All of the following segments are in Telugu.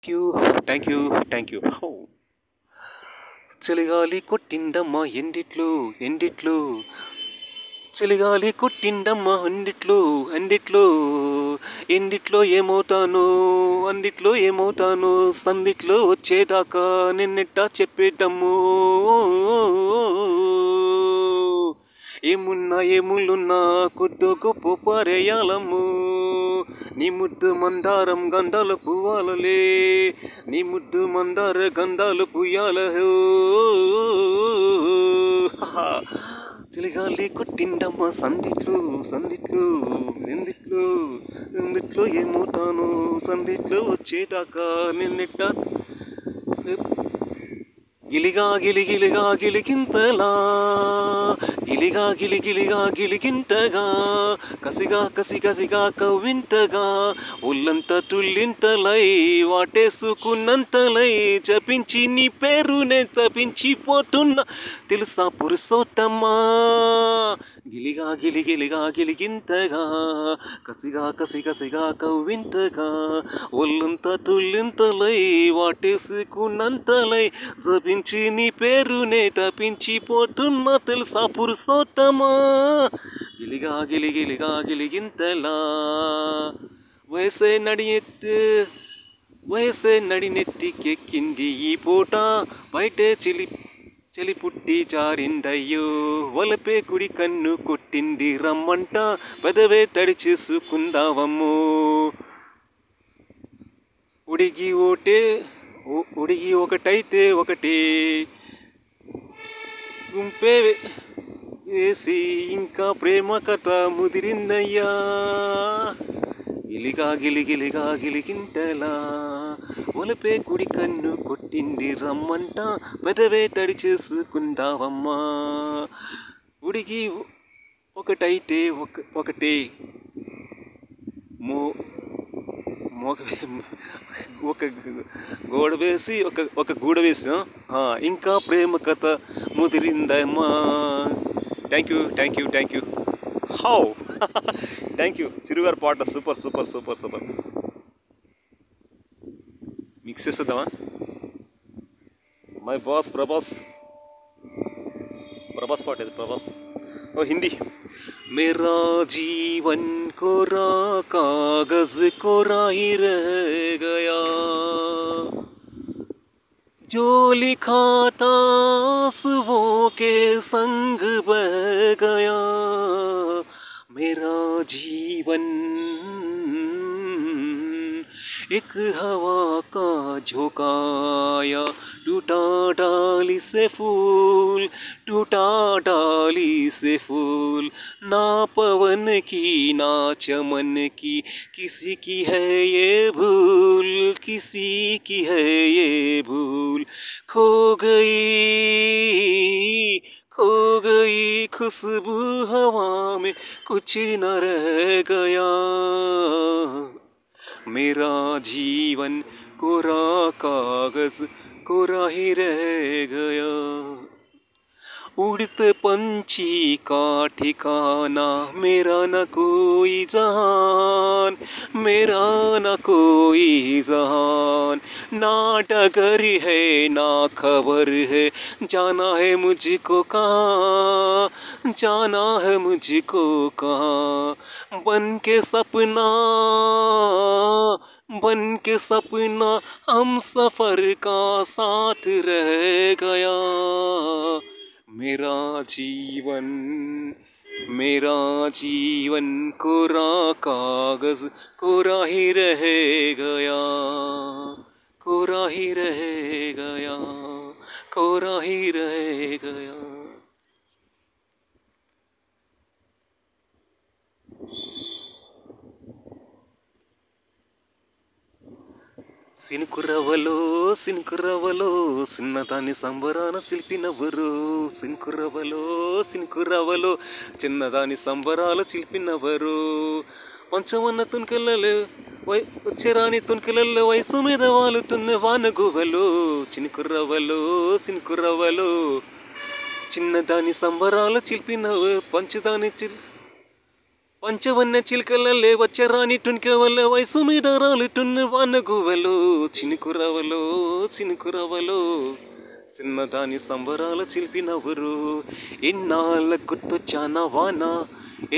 You thank you thank you చలిగాలి కొట్టిందమ్మా ఎండిట్లో ఎండిట్లో చలిగాలి కొట్టిందమ్మా అండిట్లో అండిట్లో ఎండిట్లో ఏమవుతాను అందిట్లో ఏమవుతాను సందిట్లో వచ్చేదాకా నిన్నెట్టా చెప్పేటమ్ము ఏమున్నా ఏములున్నా కొట్టుకు పారేయాలమ్ము నీ ముద్దు మందారం గంధాలు పువ్వాలలే నీ ముద్దు మందార గంధాలు పుయ్యాల చలిగాలి కొట్టిండమ్మ సందిట్లో సందిట్లో ఎందిట్లో ఎందిట్లో ఏమవుతాను సందిట్లో వచ్చేదాకా నిన్నెట్ట గిలిగా గిలిగిలిగా గిలిగింతలా గిలిగా గిలిగిలిగా గిలిగింతగా కసిగా కసి కసిగా కవ్వింతగా ఒళ్ళంతా తుల్లింతలై వాటేసుకున్నంతలై జపించి నీ పేరునే తపించిపోతున్నా తెలుసా పురుషోత్తమ్మా గిలిగా గిలిగిలిగా గిలిగింతగా కసిగా కసి కసిగా కవ్వింతగా ఒళ్ళంతా తుల్లింతలై వాటేసుకున్నంతలై జపించి నీ పేరునే తపించిపోతున్నా తెలుసా పురుషోత్తమా గిలిగా గిలిగిలిగా గిలిగింతలా వయసే నడినెత్తికెక్కింది ఈ పూట బయటే చలి పుట్టి జారిందయ్యో వలపే కుడి కన్ను కొట్టింది రమ్మంట పెదవే తడి చేసుకుందావమ్మో ఉడిగి ఒకటైతే ఒకటి గుంపే వేసి ఇంకా ప్రేమ కథ ముదిరిందయ్యా గిలిగా గిలిగిలిగా గిలిగింతలా ఒలపే కుడి కన్ను కొట్టింది రమ్మంట పెదవే తడి చేసుకుందావమ్మా ఉడిగి ఒకటైతే ఒకటి ఒక గోడ వేసి ఒక గూడ వేసి ఇంకా ప్రేమ కథ ముదిరిందమ్మా thank you thank you thank you how thank you చిరుగారు పాట super super super super mix చేసేద్దామా మై బాస్ ప్రభాస్ పాట ఇది ప్రభాస్ ఓ హిందీ मेरा जीवन कोरा कागज कोरा ही रह गया जो लिखा था आंसुओं के संग बह गया मेरा जीवन एक हवा का झोंकाया टूटा डाली से फूल टूटा डाली से फूल ना पवन की ना चमन की किसी की है ये भूल किसी की है ये भूल खो गई खुशबू हवा में कुछ न रह गया मेरा जीवन कोरा कागज कोरा ही रह गया उड़ते पंछी का ठिकाना मेरा न कोई जहान मेरा न कोई जहान ना डगर है ना खबर है जाना है मुझको कहाँ जाना है मुझको कहाँ बन के सपना हम सफर का साथ रह गया मेरा जीवन कोरा कागज कोरा ही रह गया कोरा ही रह गया कोरा ही रह गया సినుకురవలో చిన్నదాన్ని సంబరాన శిల్పినవరు సినుకురవలో చిన్నదాని సంబరాల శిల్పినవరు పంచమన్న తున్కెళ్ళలు వచ్చరాని తున్కెళ్ళల్లో వయసు మీద వాలుతున్న వానగువలో చినుకురవలో చిన్నదాని సంబరాల శిల్పినవు పంచదాని పంచవన్న చిలకలల్లే వచ్చరాని టున్క వల్ల వయసు మీద రాలుతున్న వానగువలో చినుకురవలో చినుకురవలో చిన్నదాని సంబరాల చిలిపి నవ్వురు. ఎన్నాళ్ళ గుర్తొచ్చానా వాన,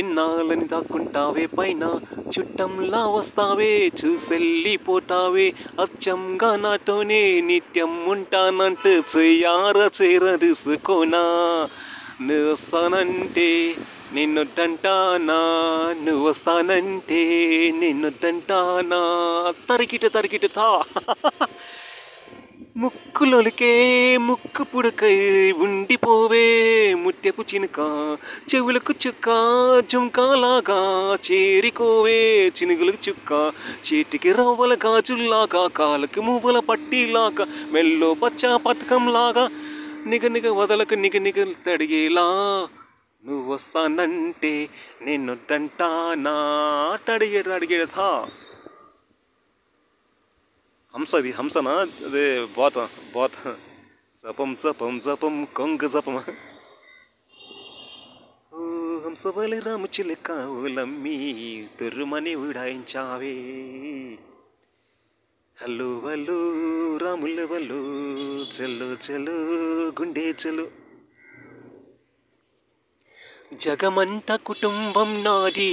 ఎన్నాళ్ళని దాక్కుంటావే పైన, చుట్టంలా వస్తావే చూసెళ్ళిపోతావే, అచ్చంగా నాతోనే నిత్యం ఉంటానంటూ చెయ్యార చేరదీసుకోనా. నువ్వు వస్తానంటే నిన్నొద్దంటానా, నువ్వు వస్తానంటే నిన్నొద్దంటానా. తరికిట తరికిట తా ముక్కులొలికే ముక్కు పుడకై ఉండిపోవే ముట్టెపు చినుక, చెవులకు చుక్క జుంకాలాగా చేరికోవే చినుగులకు చుక్క, చేతికి రవ్వల గాజుల్లాగా కాళ్ళకి మువ్వల పట్టీలాగా మెల్లో పచ్చ పథకంలాగా నిగ నిగ వదలకు నిగ నిగ తడిగేలా. నువ్వు వస్తానంటే నిన్నొద్దంటానా. తడిగే తడిగే థా హంసది హంసనా అదే బాత బాత జపం జపం జపం కొంగ జపం. ఓ హంసవలి రామచిలక ఓలమ్మి తుర్రుమని ఉడాయించావే, హలో వల్లు రాముల వల్లు చెల్లు చెల్లు గుండె చెల్లు. జగమంత కుటుంబం నాది,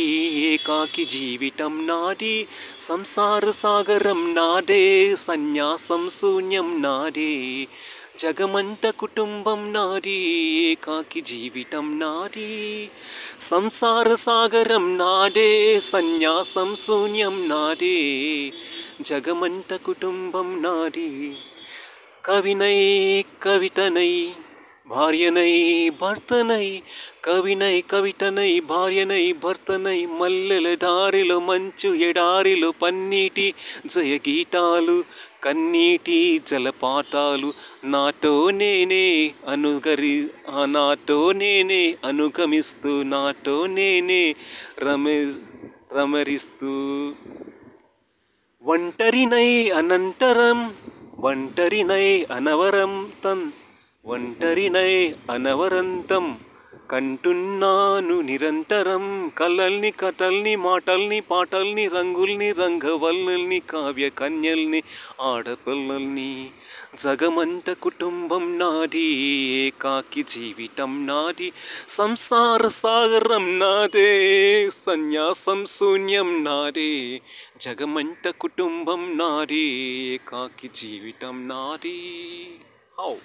ఏకాకి జీవితం నాది, సంసార సాగరం నాదే, సన్యాసం శూన్యం నాదే. జగమంత కుటుంబం నాది, ఏకాకి జీవితం నాది, సంసార సాగరం నాదే, సన్యాసం శూన్యం నాదే. జగమంత కుటుంబం నాది. కవినై కవితనై భార్యనై భర్తనై, కవినై కవితనై భార్యనై భర్తనై, మల్లెల దారిలో మంచు ఎడారిలో పన్నీటి జయగీతాలు కన్నీటి జలపాతాలు, నాతో నేనే నాతో నేనే అనుగమిస్తూ, నాతో నేనే రమరిస్తూ. ఒంటరినై అనంతరం ఒంటరినై అనవరం ఒంటరినై అనవరంతం కంటున్నాను నిరంతరం, కలల్ని కథల్ని మాటల్ని పాటల్ని రంగుల్ని రంగవల్లుల్ని కావ్య కన్యల్ని ఆడపిల్లల్ని. జగమంత కుటుంబం నాది, ఏకాకి జీవితం నాది, సంసార సాగరం నాదే, సన్యాసం శూన్యం నాదే. జగమంత కుటుంబం నాది, ఏకాకి జీవితం నాది. హౌ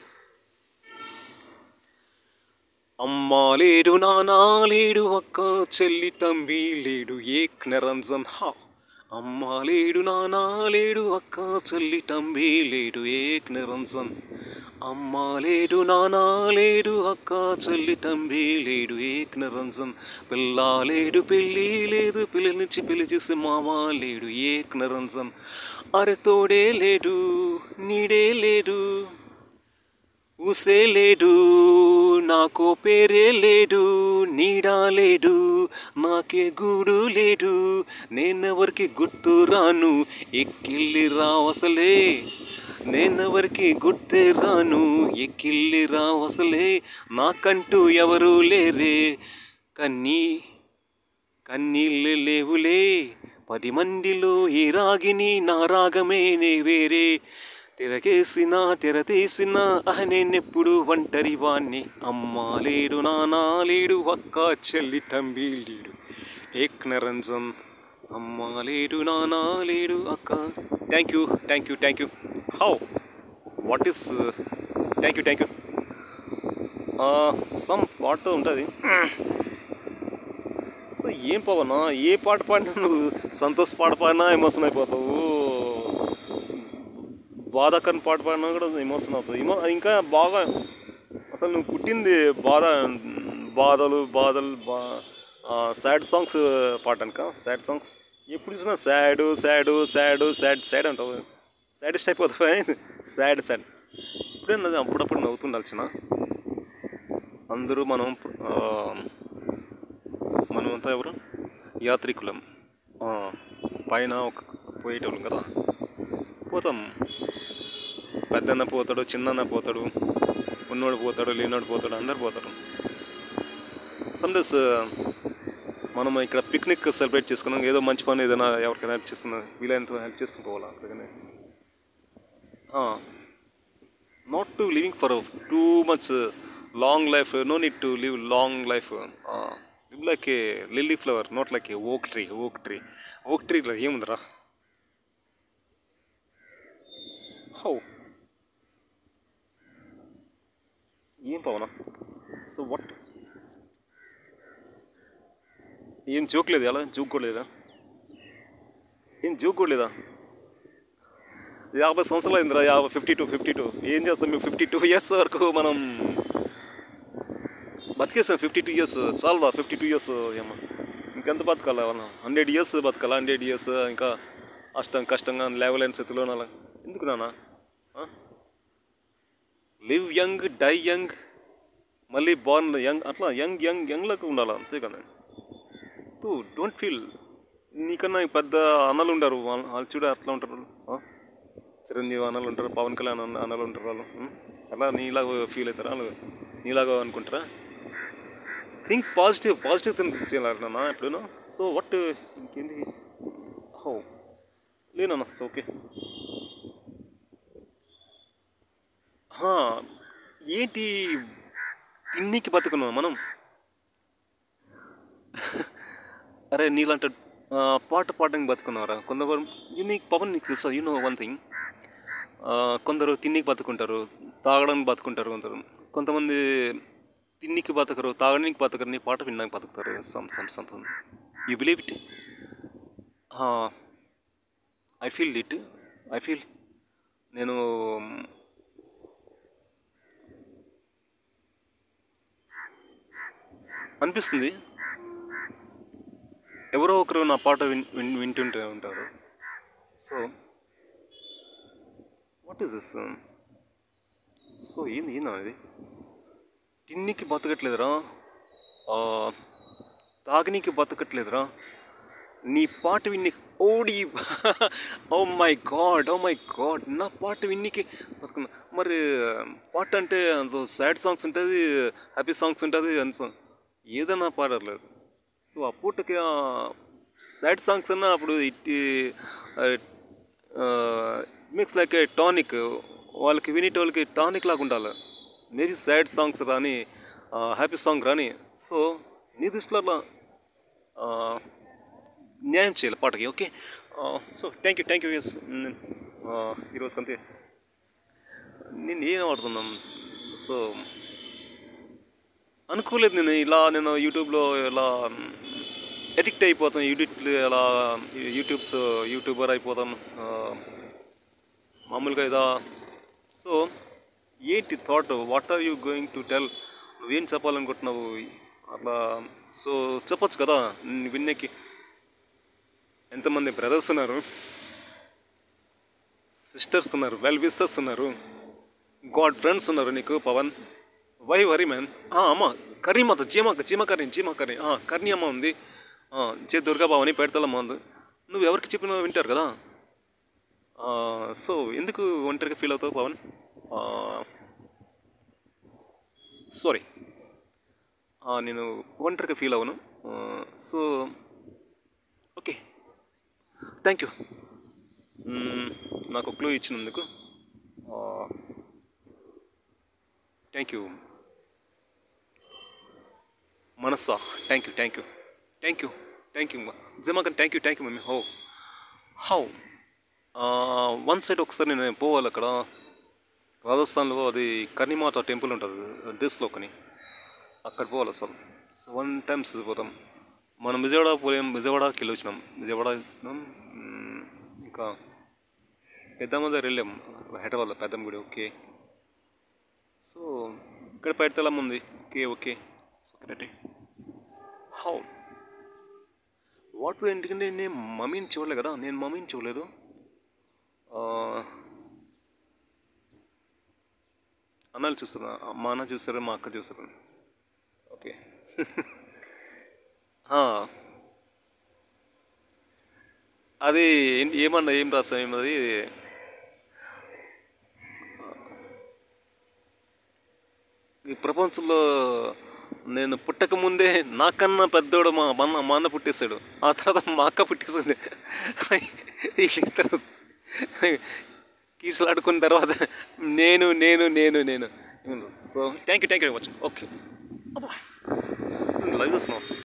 అమ్మా లేడు నానా లేడు అక్క చెల్లి తంబి లేడు ఏక్ నిరంజన్. హా అమ్మా లేడు నానా లేడు అక్క చెల్లి తంబి లేడు ఏక్ నిరంజన్. అమ్మా లేడు నానా లేడు అక్క చెల్లి తంబి లేడు ఏక్ నిరంజన్. పిల్ల లేడు పెళ్ళి లేదు పిల్లనిచ్చి పిలిచేసి మామ లేడు ఏక్ నిరంజన్. అరే తోడే లేడు నీడే లేడు ఊసే లేడు, నాకో పేరే లేడు, నీడా లేడు, నాకే గూడు లేడు, నేనెవరికి గుర్తు రాను ఎక్కిల్లి రావసలే, నేనెవరికి గుర్తే రాను ఎక్కిల్లి రావసలే, నాకంటూ ఎవరూ లేరే కన్నీళ్ళు లేవులే, 10 మందిలో ఈ రాగిని నా రాగమేనే వేరే, తిరగేసిన తెరతీసిన నేనెప్పుడు ఒంటరి వాణ్ణి. అమ్మా లేడు నానా లేడు అక్క చెల్లి తంబి లేడు ఏక్ నిరంజన్. అమ్మా లేడు నానా లేడు అక్క. Thank you thank you thank you. How what is thank you thank you. Some పాట ఉంటుంది. సో ఏం పవనా ఏ పాట పాడినా నువ్వు సంతోష్ పాట పాడినా ఎమోషన్ అయిపోతావు, బాధాకరణ పాట పాడినా కూడా ఎమోషన్ అవుతుంది. ఇంకా బాగా అసలు నువ్వు పుట్టింది బాధలు సాడ్ సాంగ్స్ పాడటానిక. సాడ్ సాంగ్స్ ఎప్పుడు చూసినా sad sad sad sad sad అంటావు, సాడెస్ట్ అయిపోతావు. సాడ్ సాడ్ ఇప్పుడే అప్పుడప్పుడు నవ్వుతుండాల్సిన. అందరూ మనమంతా ఎవరు యాత్రికులం, పైన పోయేటోళ్ళం కదా, పోతాం. పెద్దన్న పోతాడు, చిన్నన్న పోతాడు, ఉన్నోడు పోతాడు, లేనోడు పోతాడు, అందరు పోతారు. సమ్ డేస్ మనం ఇక్కడ పిక్నిక్ సెలబ్రేట్ చేసుకున్నాం, ఏదో మంచి పని ఏదైనా ఎవరికైనా హెల్ప్ చేస్తున్నాం, వీలైనంత హెల్ప్ చేసుకుని పోవాలా అక్కడికనే. Not to living for too much long life, no need to live long life. Live like a lily flower, not like a oak tree. Oak ట్రీలో ఏముందిరా? హౌ ఏం పవనా? So what? ఏం జోక్ లేదు, అలా జోక్ కూడా లేదా? ఏం జోక్ కూడా లేదా? 50 సంవత్సరాలు అయిందిరా, 52 ఏం చేస్తాం మేము? 52 ఇయర్స్ వరకు మనం బతికేసాం. 52 ఇయర్స్ చాలదా? 52 ఇయర్స్ ఏమో ఇంకెంత బతకాలా? 100 ఇయర్స్ బతకాలా? 100 ఇయర్స్ ఇంకా కష్టంగా లేవలేని స్థితిలో అలా ఎందుకు నాన్న? లివ్ యంగ్, డై యంగ్, మళ్ళీ బార్న్ యంగ్, అట్లా యంగ్లాగా ఉండాలి, అంతే కదా. Don't feel. నీకన్నా పెద్ద అన్నలు ఉండరు, వాళ్ళు చూడ అట్లా ఉంటారు. చిరంజీవి అన్నలు ఉంటారు, పవన్ కళ్యాణ్ అన్నలు ఉంటారు, వాళ్ళు అలా నీలాగా ఫీల్ అవుతారా? వాళ్ళు నీలాగా అనుకుంటారా? థింక్ పాజిటివ్ థింక్ చేయాలి నాన్న ఎప్పుడూనా. సో వాట్ ఇంకేంటి? హో లేనన్నా, సో ఓకే. ఏంటి తిన్నికి బతుకున్నాం మనం? అరే నీలాంటి పాట పాడడానికి బతుకున్నారా కొందరు? నీకు పవన్, నీకు తెలుసా? వన్ థింగ్, కొందరు తిన్నికి బతుకుంటారు, తాగడానికి బతుకుంటారు, కొంతమంది తిన్నికి బతకరు, తాగడానికి బతకరు, నీ పాట వినడానికి బతుకుతారు. Something you believe it? I feel it. నేను అనిపిస్తుంది, ఎవరో ఒకరు నా పాట వింటుంటే ఉంటారు. So what is this? So ఏంది అది? తిన్నికి బతకట్లేదురా, తాగనీకి బతకట్లేదురా, నీ పాట విన్ని ఓడి ఓ మై గాడ్ నా పాట విన్నికి బతుకున్నా. మరి పాట అంటే అందులో సాడ్ సాంగ్స్ ఉంటుంది, హ్యాపీ సాంగ్స్ ఉంటుంది, ఏదైనా పాడలేదు. ఆ పూటకి సాడ్ సాంగ్స్ అన్నా అప్పుడు it mix like a tonic, వాళ్ళకి వినేటోళ్ళకి టానిక్ లాగా ఉండాలి. మేబీ సాడ్ సాంగ్స్ రాని, హ్యాపీ సాంగ్ రాని. సో నీ దృష్టిలో అట్లా న్యాయం చేయాలి పాటకి. ఓకే, సో థ్యాంక్ యూ ఎస్. ఈరోజు అంతే. నేను ఏం ఆడుతున్నాను? సో అనుకోలేదు నేను యూట్యూబ్లో ఇలా ఎడిక్ట్ అయిపోతాను, ఎలా యూట్యూబర్ అయిపోతాను మామూలుగా ఇదా. సో ఏంటి thought? What are you going to tell? నువ్వేం చెప్పాలనుకుంటున్నావు అట్లా? సో చెప్పొచ్చు కదా. విన్నకి ఎంతమంది బ్రదర్స్ ఉన్నారు, సిస్టర్స్ ఉన్నారు, వెల్ విషర్స్ ఉన్నారు, గాడ్ ఫ్రెండ్స్ ఉన్నారు నీకు పవన్. Why worry man? అమ్మ కర్రీమాత, చీమ కర్రీ కర్ణి అమ్మ ఉంది, దుర్గాబావని పెడతలమ్మ ఉంది. నువ్వు ఎవరికి చెప్పినా వింటారు కదా. సో ఎందుకు ఒంటరిగా ఫీల్ అవుతావు పవన్? సారీ, నేను ఒంటరిగా ఫీల్ అవ్వను. సో ఓకే, థ్యాంక్ యూ నాకు క్లూ ఇచ్చినందుకు. థ్యాంక్ యూ మనస్సా. థ్యాంక్ యూ జమాకన్. Thank you mummy. How one side ఒకసారి నేను పోవాలి అక్కడ రాజస్థాన్లో, అది కర్ణిమాత టెంపుల్ ఉంటుంది డెస్లోకని, అక్కడ పోవాలి అసలు. 1 టైమ్స్ పోతాం. మనం విజయవాడకి వెళ్ళి వచ్చినాం. ఇంకా పెద్దమ్మ దగ్గర వెళ్ళాం, హైదరాబాద్లో పెద్దమ్మ గుడి. ఓకే, సో ఇక్కడ పైడితల్లమ్మ ఉంది. ఓకే సో కరెక్టే. How what? ఎందుకంటే నేను మమ్మీని చూడలేదు కదా, చూడలేదు. అన్నలు చూస్తారా? మా అన్న చూస్తారు, మా అక్క చూస్తారు. ఓకే అది ఏమన్నా ఏం రాస్తాం? ఏమది ఈ ప్రపంచంలో నేను పుట్టక ముందే నాకన్నా పెద్దోడు మా అన్న పుట్టేశాడు. ఆ తర్వాత మా అక్క పుట్టేసింది. వీళ్ళిద్దరు కీసులాడుకున్న తర్వాత నేను నేను నేను నేను so thank you very much. Okay, live చూస్తున్నాం.